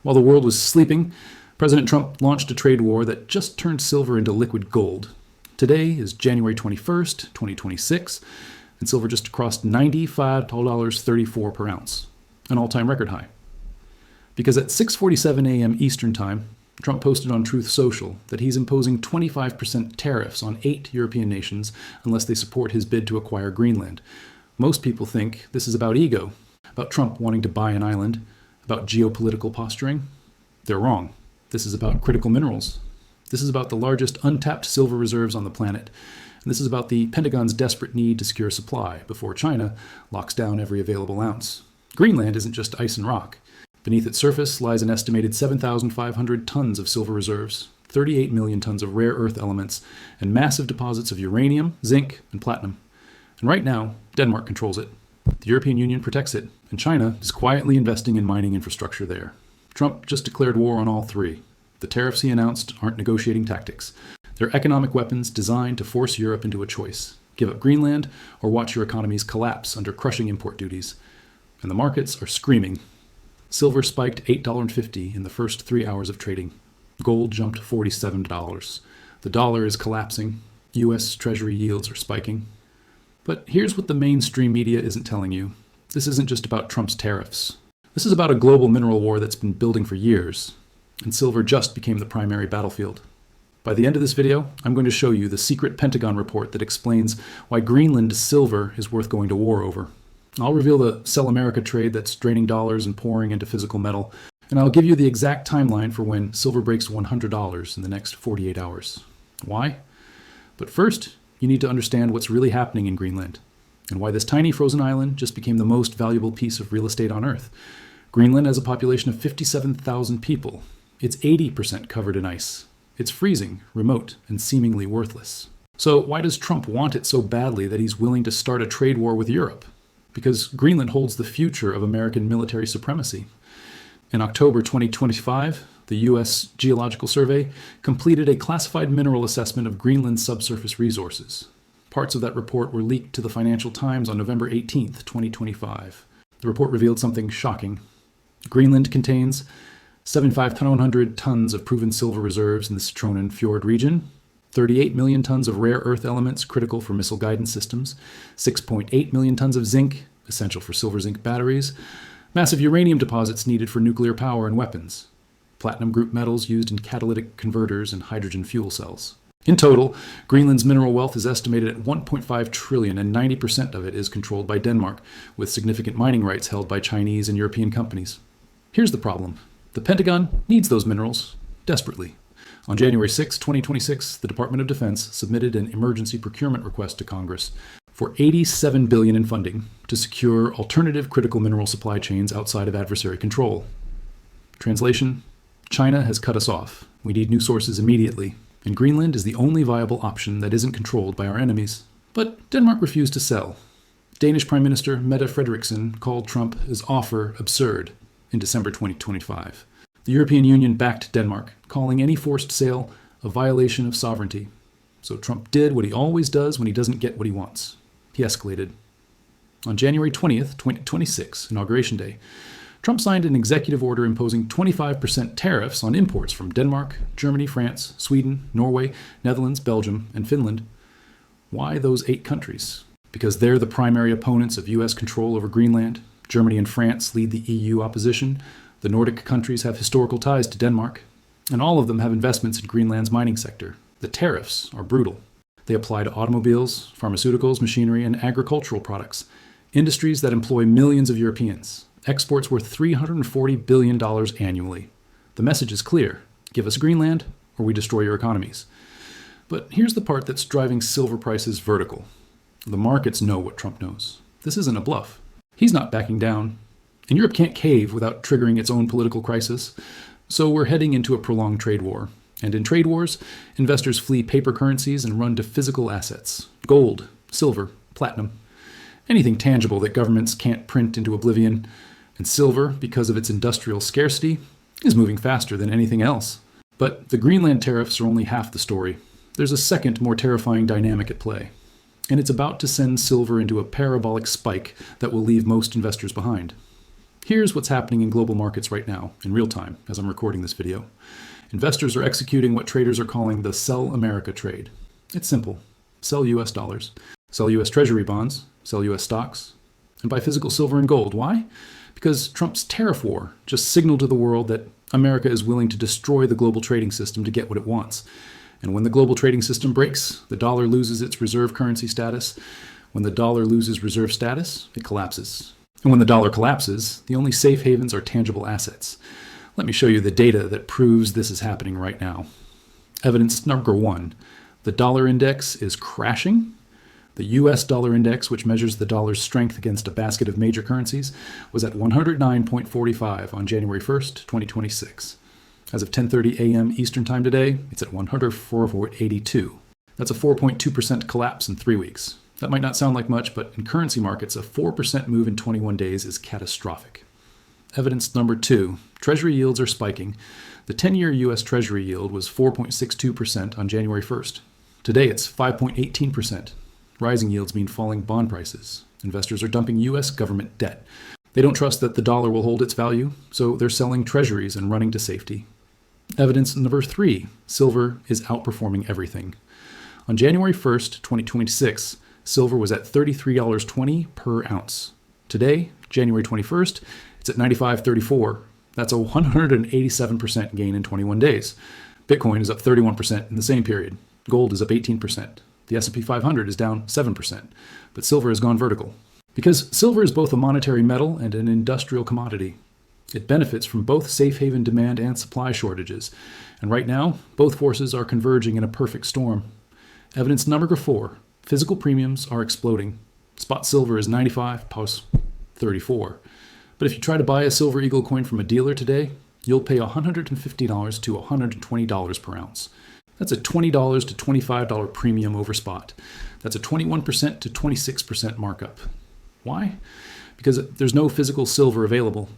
While the world was sleeping, President Trump launched a trade war that just turned silver into liquid gold. Today is January 21st, 2026, and silver just crossed $95.34 per ounce, an all-time record high. Because at 6:47 a.m. Eastern Time, Trump posted on Truth Social that he's imposing 25% tariffs on 8 European nations unless they support his bid to acquire Greenland. Most people think this is about ego, about Trump wanting to buy an island, about geopolitical posturing. They're wrong. This is about critical minerals. This is about the largest untapped silver reserves on the planet. And this is about the Pentagon's desperate need to secure supply before China locks down every available ounce. Greenland isn't just ice and rock. Beneath its surface lies an estimated 7,500 tons of silver reserves, 38 million tons of rare earth elements, and massive deposits of uranium, zinc, and platinum. And right now, Denmark controls it. The European Union protects it, and China is quietly investing in mining infrastructure there. Trump just declared war on all three. The tariffs he announced aren't negotiating tactics. They're economic weapons designed to force Europe into a choice. Give up Greenland or watch your economies collapse under crushing import duties. And the markets are screaming. Silver spiked $8.50 in the first 3 hours of trading. Gold jumped $47. The dollar is collapsing. U.S. Treasury yields are spiking. But here's what the mainstream media isn't telling you. This isn't just about Trump's tariffs. This is about a global mineral war that's been building for years. And silver just became the primary battlefield. By the end of this video, I'm going to show you the secret Pentagon report that explains why Greenland silver is worth going to war over. I'll reveal the Sell America trade that's draining dollars and pouring into physical metal, and I'll give you the exact timeline for when silver breaks $100 in the next 48 hours. Why? But first, you need to understand what's really happening in Greenland, and why this tiny frozen island just became the most valuable piece of real estate on Earth. Greenland has a population of 57,000 people. It's 80% covered in ice. It's freezing, remote, and seemingly worthless. So why does Trump want it so badly that he's willing to start a trade war with Europe? Because Greenland holds the future of American military supremacy. In October 2025, the U.S. Geological Survey completed a classified mineral assessment of Greenland's subsurface resources. Parts of that report were leaked to the Financial Times on November 18, 2025. The report revealed something shocking. Greenland contains 7,500 tons of proven silver reserves in the Citronen Fjord region, 38 million tons of rare earth elements critical for missile guidance systems, 6.8 million tons of zinc, essential for silver-zinc batteries, massive uranium deposits needed for nuclear power and weapons, platinum group metals used in catalytic converters and hydrogen fuel cells. In total, Greenland's mineral wealth is estimated at $1.5 trillion, and 90% of it is controlled by Denmark, with significant mining rights held by Chinese and European companies. Here's the problem. The Pentagon needs those minerals desperately. On January 6, 2026, the Department of Defense submitted an emergency procurement request to Congress for $87 billion in funding to secure alternative critical mineral supply chains outside of adversary control. Translation: China has cut us off. We need new sources immediately, and Greenland is the only viable option that isn't controlled by our enemies. But Denmark refused to sell. Danish Prime Minister Mette Frederiksen called Trump's offer absurd in December 2025. The European Union backed Denmark, calling any forced sale a violation of sovereignty. So Trump did what he always does when he doesn't get what he wants. He escalated. On January 20th, 2026, Inauguration Day, Trump signed an executive order imposing 25% tariffs on imports from Denmark, Germany, France, Sweden, Norway, Netherlands, Belgium, and Finland. Why those 8 countries? Because they're the primary opponents of U.S. control over Greenland. Germany and France lead the EU opposition. The Nordic countries have historical ties to Denmark, and all of them have investments in Greenland's mining sector. The tariffs are brutal. They apply to automobiles, pharmaceuticals, machinery, and agricultural products, industries that employ millions of Europeans, exports worth $340 billion annually. The message is clear: give us Greenland, or we destroy your economies. But here's the part that's driving silver prices vertical. The markets know what Trump knows. This isn't a bluff. He's not backing down. And Europe can't cave without triggering its own political crisis. So we're heading into a prolonged trade war. And in trade wars, investors flee paper currencies and run to physical assets: gold, silver, platinum, anything tangible that governments can't print into oblivion. And silver, because of its industrial scarcity, is moving faster than anything else. But the Greenland tariffs are only half the story. There's a second, more terrifying dynamic at play. And it's about to send silver into a parabolic spike that will leave most investors behind. Here's what's happening in global markets right now, in real time, as I'm recording this video. Investors are executing what traders are calling the Sell America trade. It's simple. Sell US dollars, sell US Treasury bonds, sell US stocks, and buy physical silver and gold. Why? Because Trump's tariff war just signaled to the world that America is willing to destroy the global trading system to get what it wants. And when the global trading system breaks, the dollar loses its reserve currency status. When the dollar loses reserve status, it collapses. And when the dollar collapses, the only safe havens are tangible assets. Let me show you the data that proves this is happening right now. Evidence number 1, the dollar index is crashing. The US dollar index, which measures the dollar's strength against a basket of major currencies, was at 109.45 on January 1st, 2026. As of 10:30 a.m. Eastern Time today, it's at 104.82. That's a 4.2% collapse in 3 weeks. That might not sound like much, but in currency markets, a 4% move in 21 days is catastrophic. Evidence number 2, Treasury yields are spiking. The 10-year U.S. Treasury yield was 4.62% on January 1st. Today, it's 5.18%. Rising yields mean falling bond prices. Investors are dumping U.S. government debt. They don't trust that the dollar will hold its value, so they're selling treasuries and running to safety. Evidence number 3, silver is outperforming everything. On January 1st, 2026, silver was at $33.20 per ounce. Today, January 21st, it's at $95.34. That's a 187% gain in 21 days. Bitcoin is up 31% in the same period. Gold is up 18%. The S&P 500 is down 7%. But silver has gone vertical. Because silver is both a monetary metal and an industrial commodity. It benefits from both safe haven demand and supply shortages. And right now, both forces are converging in a perfect storm. Evidence number 4, physical premiums are exploding. Spot silver is 95 plus 34. But if you try to buy a Silver Eagle coin from a dealer today, you'll pay $150 to $120 per ounce. That's a $20 to $25 premium over spot. That's a 21% to 26% markup. Why? Because there's no physical silver available.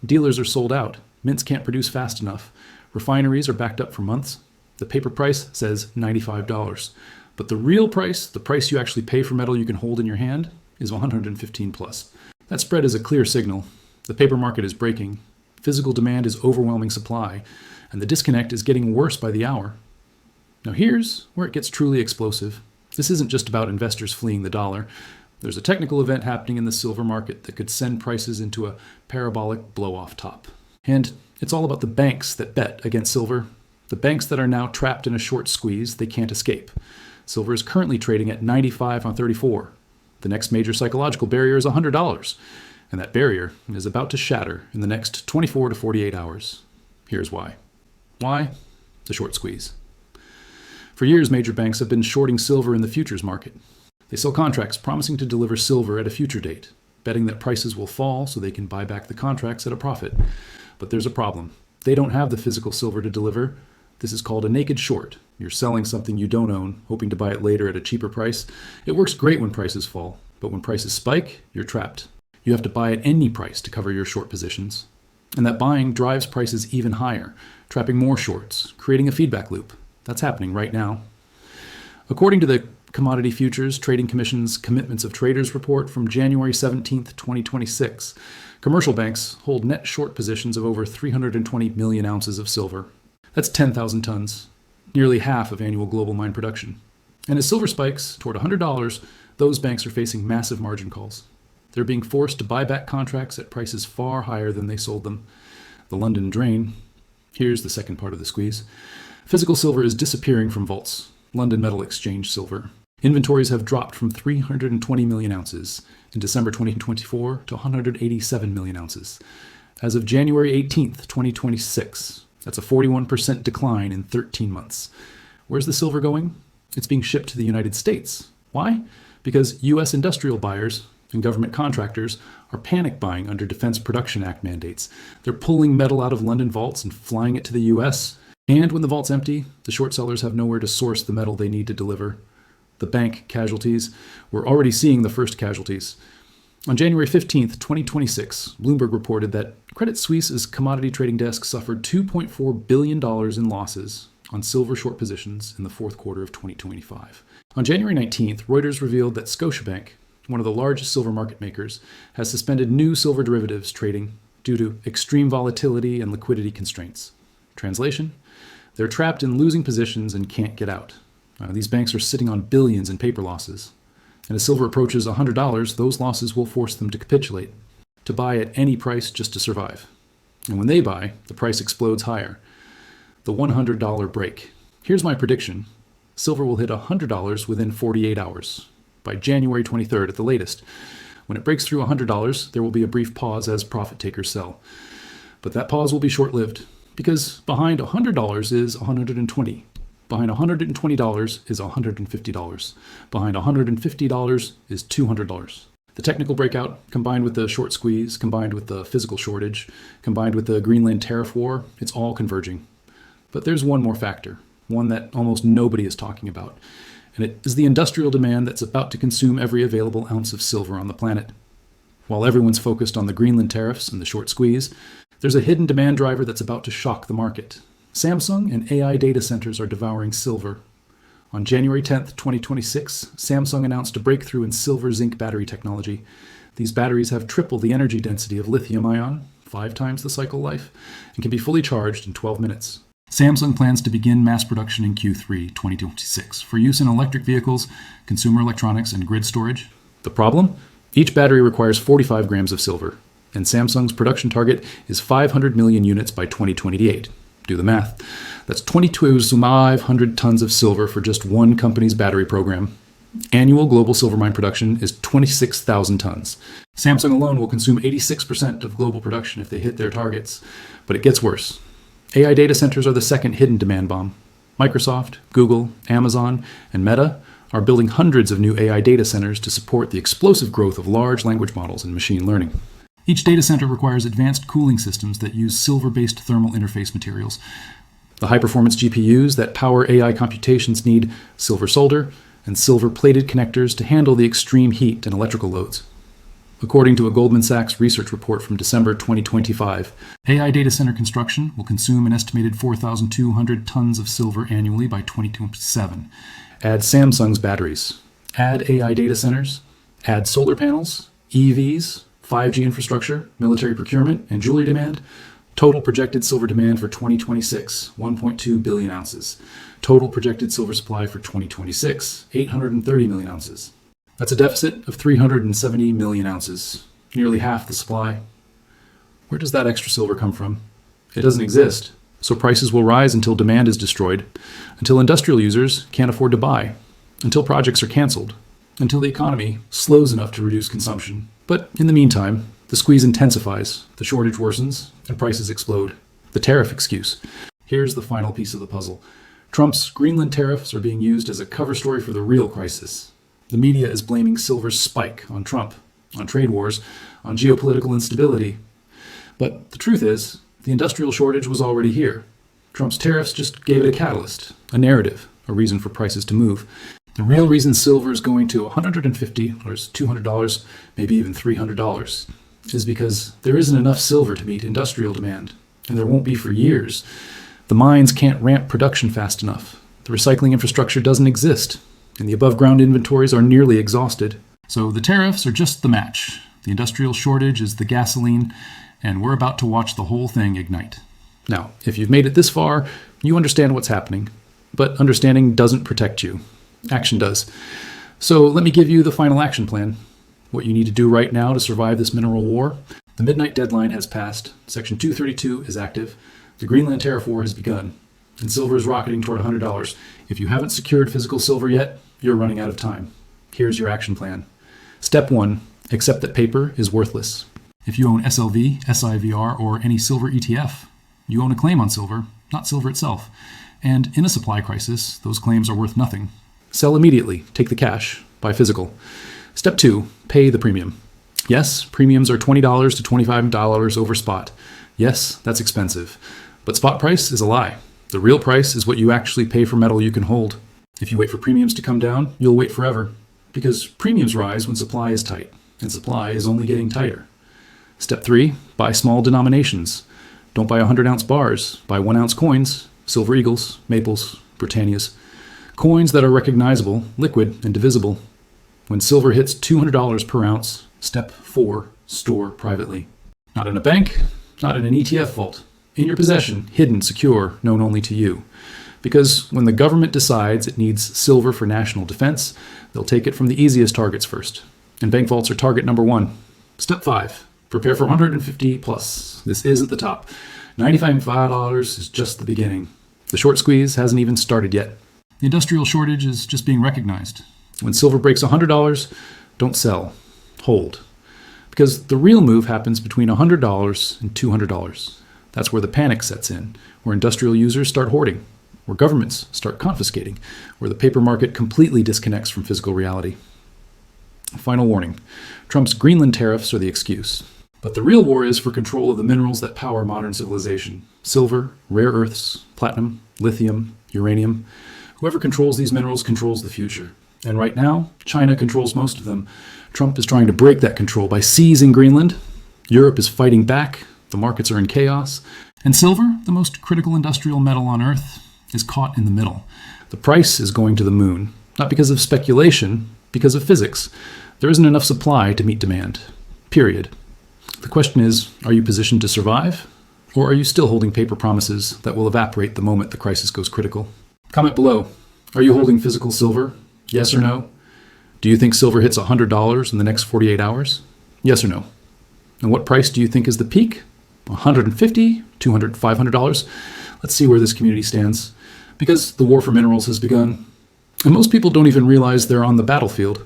Dealers are sold out. Mints can't produce fast enough. Refineries are backed up for months. The paper price says $95. But the real price, the price you actually pay for metal you can hold in your hand, is $115 plus. That spread is a clear signal. The paper market is breaking. Physical demand is overwhelming supply, and the disconnect is getting worse by the hour. Now here's where it gets truly explosive. This isn't just about investors fleeing the dollar. There's a technical event happening in the silver market that could send prices into a parabolic blow-off top. And it's all about the banks that bet against silver. The banks that are now trapped in a short squeeze they can't escape. Silver is currently trading at 95 on 34. The next major psychological barrier is $100. And that barrier is about to shatter in the next 24 to 48 hours. Here's why. Why? The short squeeze. For years, major banks have been shorting silver in the futures market. They sell contracts promising to deliver silver at a future date, betting that prices will fall so they can buy back the contracts at a profit. But there's a problem. They don't have the physical silver to deliver. This is called a naked short. You're selling something you don't own, hoping to buy it later at a cheaper price. It works great when prices fall, but when prices spike, you're trapped. You have to buy at any price to cover your short positions. And that buying drives prices even higher, trapping more shorts, creating a feedback loop. That's happening right now. According to the Commodity Futures Trading Commission's Commitments of Traders report from January 17, 2026, commercial banks hold net short positions of over 320 million ounces of silver. That's 10,000 tons, nearly half of annual global mine production. And as silver spikes toward $100, those banks are facing massive margin calls. They're being forced to buy back contracts at prices far higher than they sold them. The London drain. Here's the second part of the squeeze. Physical silver is disappearing from vaults. London Metal Exchange silver. Inventories have dropped from 320 million ounces in December 2024 to 187 million ounces. As of January 18th, 2026, that's a 41% decline in 13 months. Where's the silver going? It's being shipped to the United States. Why? Because U.S. industrial buyers and government contractors are panic buying under Defense Production Act mandates. They're pulling metal out of London vaults and flying it to the U.S., and when the vault's empty, the short sellers have nowhere to source the metal they need to deliver. The bank casualties. We're already seeing the first casualties. On January 15th, 2026, Bloomberg reported that Credit Suisse's commodity trading desk suffered $2.4 billion in losses on silver short positions in the fourth quarter of 2025. On January 19th, Reuters revealed that Scotiabank, one of the largest silver market makers, has suspended new silver derivatives trading due to extreme volatility and liquidity constraints. Translation: they're trapped in losing positions and can't get out. These banks are sitting on billions in paper losses. And as silver approaches $100, those losses will force them to capitulate, to buy at any price just to survive. And when they buy, the price explodes higher. The $100 break. Here's my prediction. Silver will hit $100 within 48 hours, by January 23rd at the latest. When it breaks through $100, there will be a brief pause as profit takers sell. But that pause will be short-lived, because behind $100 is $120. Behind $120 is $150. Behind $150 is $200. The technical breakout, combined with the short squeeze, combined with the physical shortage, combined with the Greenland tariff war, it's all converging. But there's one more factor, one that almost nobody is talking about, and it is the industrial demand that's about to consume every available ounce of silver on the planet. While everyone's focused on the Greenland tariffs and the short squeeze, there's a hidden demand driver that's about to shock the market. Samsung and AI data centers are devouring silver. On January 10th, 2026, Samsung announced a breakthrough in silver-zinc battery technology. These batteries have triple the energy density of lithium-ion, 5 times the cycle life, and can be fully charged in 12 minutes. Samsung plans to begin mass production in Q3 2026 for use in electric vehicles, consumer electronics, and grid storage. The problem? Each battery requires 45 grams of silver, and Samsung's production target is 500 million units by 2028. Do the math. That's 2,500 tons of silver for just one company's battery program. Annual global silver mine production is 26,000 tons. Samsung alone will consume 86% of global production if they hit their targets. But it gets worse. AI data centers are the second hidden demand bomb. Microsoft, Google, Amazon, and Meta are building hundreds of new AI data centers to support the explosive growth of large language models and machine learning. Each data center requires advanced cooling systems that use silver-based thermal interface materials. The high-performance GPUs that power AI computations need silver solder and silver-plated connectors to handle the extreme heat and electrical loads. According to a Goldman Sachs research report from December 2025, AI data center construction will consume an estimated 4,200 tons of silver annually by 2027. Add Samsung's batteries. Add AI data centers. Add solar panels, EVs, 5G infrastructure, military procurement, and jewelry demand. Total projected silver demand for 2026, 1.2 billion ounces. Total projected silver supply for 2026, 830 million ounces. That's a deficit of 370 million ounces, nearly half the supply. Where does that extra silver come from? It doesn't exist, so prices will rise until demand is destroyed, until industrial users can't afford to buy, until projects are canceled, until the economy slows enough to reduce consumption. But in the meantime, the squeeze intensifies, the shortage worsens, and prices explode. The tariff excuse. Here's the final piece of the puzzle. Trump's Greenland tariffs are being used as a cover story for the real crisis. The media is blaming silver's spike on Trump, on trade wars, on geopolitical instability. But the truth is, the industrial shortage was already here. Trump's tariffs just gave it a catalyst, a narrative, a reason for prices to move. The real reason silver is going to $150 or $200, maybe even $300, is because there isn't enough silver to meet industrial demand, and there won't be for years. The mines can't ramp production fast enough. The recycling infrastructure doesn't exist, and the above-ground inventories are nearly exhausted. So the tariffs are just the match. The industrial shortage is the gasoline, and we're about to watch the whole thing ignite. Now, if you've made it this far, you understand what's happening. But understanding doesn't protect you. Action does. So let me give you the final action plan. What you need to do right now to survive this mineral war. The midnight deadline has passed. Section 232 is active. The Greenland tariff war has begun. And silver is rocketing toward $100. If you haven't secured physical silver yet, you're running out of time. Here's your action plan. Step 1. Accept that paper is worthless. If you own SLV, SIVR, or any silver ETF, you own a claim on silver, not silver itself. And in a supply crisis, those claims are worth nothing. Sell immediately. Take the cash. Buy physical. Step 2. Pay the premium. Yes, premiums are $20 to $25 over spot. Yes, that's expensive. But spot price is a lie. The real price is what you actually pay for metal you can hold. If you wait for premiums to come down, you'll wait forever. Because premiums rise when supply is tight, and supply is only getting tighter. Step 3. Buy small denominations. Don't buy 100-ounce bars. Buy 1-ounce coins, Silver Eagles, Maples, Britannias. Coins that are recognizable, liquid, and divisible. When silver hits $200 per ounce, step 4, store privately. Not in a bank, not in an ETF vault. In your possession, hidden, secure, known only to you. Because when the government decides it needs silver for national defense, they'll take it from the easiest targets first. And bank vaults are target number 1. Step 5. Prepare for 150 plus. This isn't the top. $95 is just the beginning. The short squeeze hasn't even started yet. The industrial shortage is just being recognized. When silver breaks $100, don't sell. Hold. Because the real move happens between $100 and $200. That's where the panic sets in, where industrial users start hoarding, where governments start confiscating, where the paper market completely disconnects from physical reality. Final warning. Trump's Greenland tariffs are the excuse. But the real war is for control of the minerals that power modern civilization. Silver, rare earths, platinum, lithium, uranium. Whoever controls these minerals controls the future. And right now, China controls most of them. Trump is trying to break that control by seizing Greenland. Europe is fighting back. The markets are in chaos. And silver, the most critical industrial metal on Earth, is caught in the middle. The price is going to the moon, not because of speculation, because of physics. There isn't enough supply to meet demand. Period. The question is, are you positioned to survive? Or are you still holding paper promises that will evaporate the moment the crisis goes critical? Comment below. Are you holding physical silver? Yes or no? Do you think silver hits $100 in the next 48 hours? Yes or no? And what price do you think is the peak? $150, $200, $500? Let's see where this community stands. Because the war for minerals has begun. And most people don't even realize they're on the battlefield.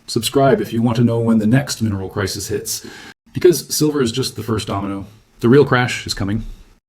Subscribe if you want to know when the next mineral crisis hits. Because silver is just the first domino. The real crash is coming.